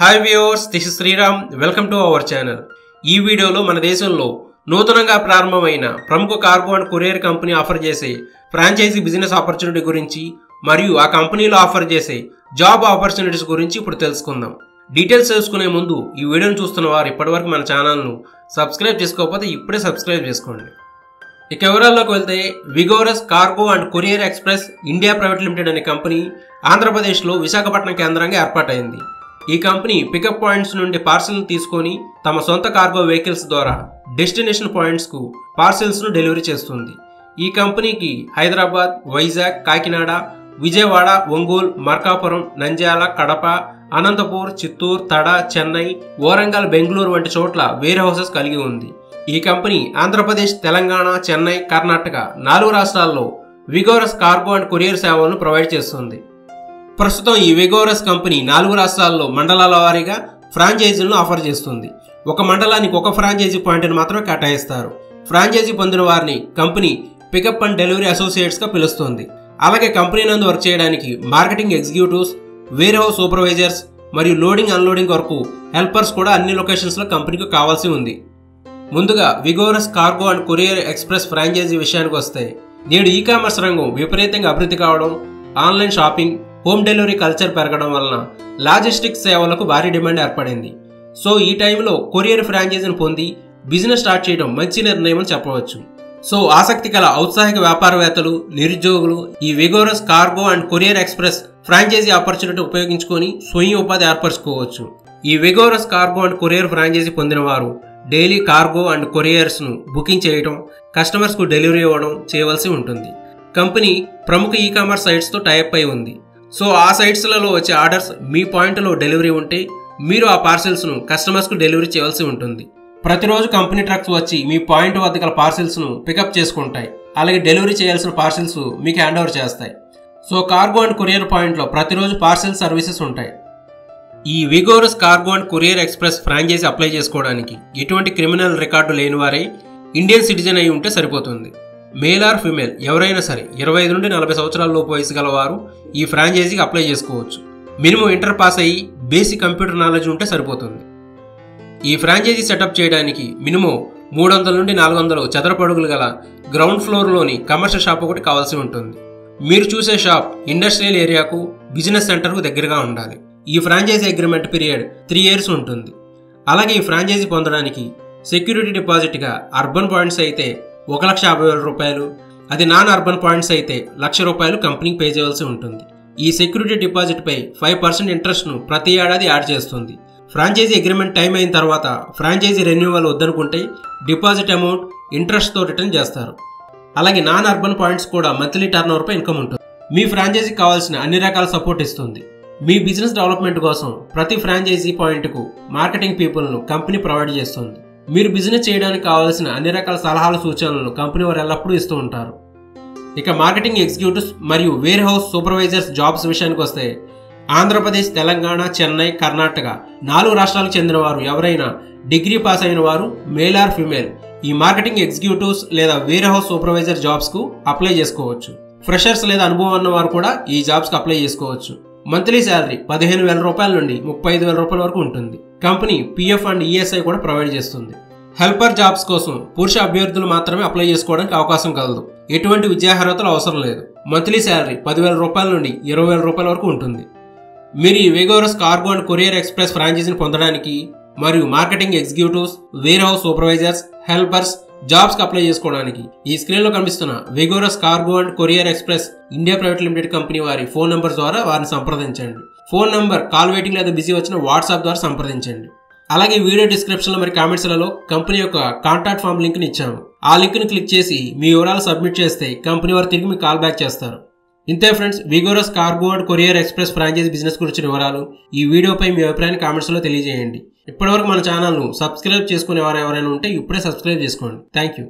Hi viewers, this is Sriram. Welcome to our channel. ఈ వీడియోలో మన దేశంలో నూతనంగా ప్రారంభమైన ప్రముఖ cargo and courier company offer చేసే ఫ్రాంచైజీ బిజినెస్ ఆపర్చునిటీ గురించి మరియు ఆ కంపెనీలో ఆఫర్ చేసే జాబ్ ఆపర్చునిటీస్ గురించి ఇప్పుడు తెలుసుకుందాం. డీటెయిల్స్ తెలుసుకునే ముందు ఈ వీడియోను చూస్తున్న వారు ఇప్పటివరకు మన ఛానల్ను సబ్స్క్రైబ్ చేసుకోకపోతే ఇప్పుడే సబ్స్క్రైబ్ చేసుకోండి. ఇక వివరాల్లోకి వెళ్తే, Vigorous Cargo and Courier Express India Private Limited అనే కంపెనీ ఆంధ్రప్రదేశ్లో విశాఖపట్నం కేంద్రంగా ఏర్పాటైంది. ఈ కంపెనీ పికప్ పాయింట్స్ నుండి పార్సిల్ను తీసుకొని తమ సొంత కార్గో వెహికల్స్ ద్వారా డెస్టినేషన్ పాయింట్స్కు పార్సిల్స్ను డెలివరీ చేస్తుంది. ఈ కంపెనీకి హైదరాబాద్, వైజాగ్, కాకినాడ, విజయవాడ, ఒంగోలు, మార్కాపురం, నంద్యాల, కడప, అనంతపూర్, చిత్తూరు, తడ, చెన్నై, వరంగల్, బెంగళూరు వంటి చోట్ల వేర్ హౌసెస్ కలిగి ఉంది. ఈ కంపెనీ ఆంధ్రప్రదేశ్, తెలంగాణ, చెన్నై, కర్ణాటక 4 రాష్ట్రాల్లో విగోరస్ కార్గో అండ్ కొరియర్ సేవలను ప్రొవైడ్ చేస్తుంది. ప్రస్తుతం ఈ విగోరస్ కంపెనీ 4 రాష్ట్రాల్లో మండలాల వారీగా ఫ్రాంచైజీలను ఆఫర్ చేస్తుంది. ఒక మండలానికి ఒక ఫ్రాంచైజీ పాయింట్ని మాత్రమే కేటాయిస్తారు. ఫ్రాంచైజీ పొందిన వారిని కంపెనీ పికప్ అండ్ డెలివరీ అసోసియేట్స్గా పిలుస్తుంది. అలాగే కంపెనీ నందు వర్క్ చేయడానికి marketing executives, ware supervisors మరియు లోడింగ్ అన్లోడింగ్ వరకు హెల్పర్స్ కూడా అన్ని లొకేషన్స్లో కంపెనీకి కావాల్సి ఉంది. ముందుగా Vigorous Cargo and Courier Express franchisee విషయానికి వస్తే, నేడు ఈ కామర్స్ రంగం విపరీతంగా అభివృద్ధి కావడం, online shopping, home delivery culture పెరగడం వలన లాజిస్టిక్స్ సేవలకు భారీ డిమాండ్ ఏర్పడింది. సో ఈ టైంలో కొరియర్ ఫ్రాంచైజీని పొంది బిజినెస్ స్టార్ట్ చేయడం మంచి నిర్ణయం అని చెప్పవచ్చు. సో ఆసక్తి గల ఔత్సాహిక వ్యాపారవేత్తలు, నిరుద్యోగులు ఈ Vigorous Cargo and Courier Express franchisee opportunity ఉపయోగించుకొని స్వయం ఉపాధి ఏర్పరచుకోవచ్చు. ఈ Vigorous Cargo and Courier franchisee పొందిన వారు డైలీ కార్గో అండ్ కొరియర్స్ను బుకింగ్ చేయడం, కస్టమర్స్కు డెలివరీ ఇవ్వడం చేయవలసి ఉంటుంది. కంపెనీ ప్రముఖ ఈ కామర్స్ సైట్స్తో టైఅప్ అయి ఉంది. సో ఆ సైట్స్లలో వచ్చే ఆర్డర్స్ మీ పాయింట్లో డెలివరీ ఉంటే మీరు ఆ పార్సిల్స్ను కస్టమర్స్కు డెలివరీ చేయవలసి ఉంటుంది. ప్రతిరోజు కంపెనీ ట్రక్స్ వచ్చి మీ పాయింట్ వద్ద గల పార్సిల్స్ను పికప్ చేసుకుంటాయి. అలాగే డెలివరీ చేయాల్సిన పార్సిల్స్ మీకు హ్యాండ్ ఓవర్ చేస్తాయి. సో కార్గో అండ్ కొరియర్ పాయింట్లో ప్రతిరోజు పార్సిల్ సర్వీసెస్ ఉంటాయి. ఈ Vigorous Cargo and Courier Express franchisee apply చేసుకోవడానికి ఎటువంటి క్రిమినల్ రికార్డు లేని వారే ఇండియన్ సిటిజన్ అయి ఉంటే సరిపోతుంది. మేల్ ఆర్ ఫీమేల్ ఎవరైనా సరే 25 నుండి 40 సంవత్సరాల లోపు వయసు గలవారు ఈ ఫ్రాంచైజీకి అప్లై చేసుకోవచ్చు. మినిమం ఇంటర్ పాస్ అయ్యి బేసిక్ కంప్యూటర్ నాలెడ్జ్ ఉంటే సరిపోతుంది. ఈ ఫ్రాంచైజీ సెటప్ చేయడానికి మినిమం 300 నుండి 400 చదరపు అడుగులు గల గ్రౌండ్ ఫ్లోర్లోని కమర్షియల్ షాప్ ఒకటి కావాల్సి ఉంటుంది. మీరు చూసే షాప్ ఇండస్ట్రియల్ ఏరియాకు, బిజినెస్ సెంటర్కు దగ్గరగా ఉండాలి. ఈ ఫ్రాంచైజీ అగ్రిమెంట్ పీరియడ్ 3 years ఉంటుంది. అలాగే ఈ ఫ్రాంచైజీ పొందడానికి సెక్యూరిటీ డిపాజిట్గా అర్బన్ పాయింట్స్ అయితే 1,50,000 రూపాయలు, అది నాన్ అర్బన్ పాయింట్స్ అయితే ₹1,00,000 కంపెనీకి పే చేయవలసి ఉంటుంది. ఈ సెక్యూరిటీ డిపాజిట్పై 5% ఇంట్రెస్ట్ను ప్రతి ఏడాది యాడ్ చేస్తుంది. ఫ్రాంచైజీ అగ్రిమెంట్ టైం అయిన తర్వాత ఫ్రాంచైజీ రెన్యూవల్ వద్దనుకుంటే డిపాజిట్ అమౌంట్ ఇంట్రెస్ట్తో రిటర్న్ చేస్తారు. అలాగే నాన్ అర్బన్ పాయింట్స్ కూడా మంత్లీ టర్నోవర్పై ఇన్కమ్ ఉంటుంది. మీ ఫ్రాంచైజీకి కావాల్సిన అన్ని రకాల సపోర్ట్ ఇస్తుంది. మీ బిజినెస్ డెవలప్మెంట్ కోసం ప్రతి ఫ్రాంచైజీ పాయింట్కు మార్కెటింగ్ పీపుల్ను కంపెనీ ప్రొవైడ్ చేస్తుంది. మీరు బిజినెస్ చేయడానికి కావాల్సిన అన్ని రకాల సలహాలు, సూచనలను కంపెనీ వారు ఎల్లప్పుడూ ఇస్తూ ఉంటారు. ఇక మార్కెటింగ్ ఎగ్జిక్యూటివ్స్ మరియు వేర్ హౌస్ సూపర్వైజర్స్ జాబ్స్ విషయానికి వస్తే, ఆంధ్రప్రదేశ్, తెలంగాణ, చెన్నై, కర్ణాటక 4 రాష్ట్రాలకు చెందిన వారు ఎవరైనా డిగ్రీ పాస్ అయిన వారు మేల్ ఆర్ ఫీమేల్ ఈ మార్కెటింగ్ ఎగ్జిక్యూటివ్స్ లేదా వేర్ హౌస్ సూపర్వైజర్ జాబ్స్కు అప్లై చేసుకోవచ్చు. ఫ్రెషర్స్ లేదా అనుభవం ఉన్న వారు కూడా ఈ జాబ్స్కి అప్లై చేసుకోవచ్చు. మంత్లీ శాలరీ 15,000 రూపాయల నుండి 35,000 రూపాయల వరకు ఉంటుంది. కంపెనీ PF అండ్ ESI కూడా ప్రొవైడ్ చేస్తుంది. హెల్పర్ జాబ్స్ కోసం పురుష అభ్యర్థులు మాత్రమే అప్లై చేసుకోవడానికి అవకాశం కలదు. ఎటువంటి విద్యార్హతలు అవసరం లేదు. మంత్లీ శాలరీ 10,000 రూపాయల నుండి 20,000 రూపాయల వరకు ఉంటుంది. మీరు ఈ Vigorous Cargo and Courier Express ఫ్రాంచైజీని పొందడానికి మరియు marketing executives, ware supervisors, helpers జాబ్స్కి అప్లై చేసుకోవడానికి ఈ స్క్రీన్లో కనిపిస్తున్న Vigorous Cargo and Courier Express India Private Limited company వారి ఫోన్ నెంబర్ ద్వారా వారిని సంప్రదించండి. ఫోన్ నెంబర్ కాల్ వెయిటింగ్ లేదా బిజీ వచ్చిన వాట్సాప్ ద్వారా సంప్రదించండి. అలాగే వీడియో డిస్క్రిప్షన్లో మరి కామెంట్స్లలో కంపెనీ యొక్క కాంటాక్ట్ ఫామ్ లింక్ని ఇచ్చాము. ఆ లింక్ని క్లిక్ చేసి మీ వివరాలు సబ్మిట్ చేస్తే కంపెనీ వారు తిరిగి మీకు కాల్ బ్యాక్ చేస్తారు. ఇంతే friends, Vigorous Cargo and Courier Express franchisee business గురించి వివరాలు. ఈ వీడియోపై మీ అభిప్రాయాన్ని కామెంట్స్లో తెలియజేయండి. ఇప్పటివరకు మన ఛానల్ను సబ్స్క్రైబ్ చేసుకునే వారు ఎవరైనా ఉంటే ఇప్పుడే సబ్స్క్రైబ్ చేసుకోండి. Thank you.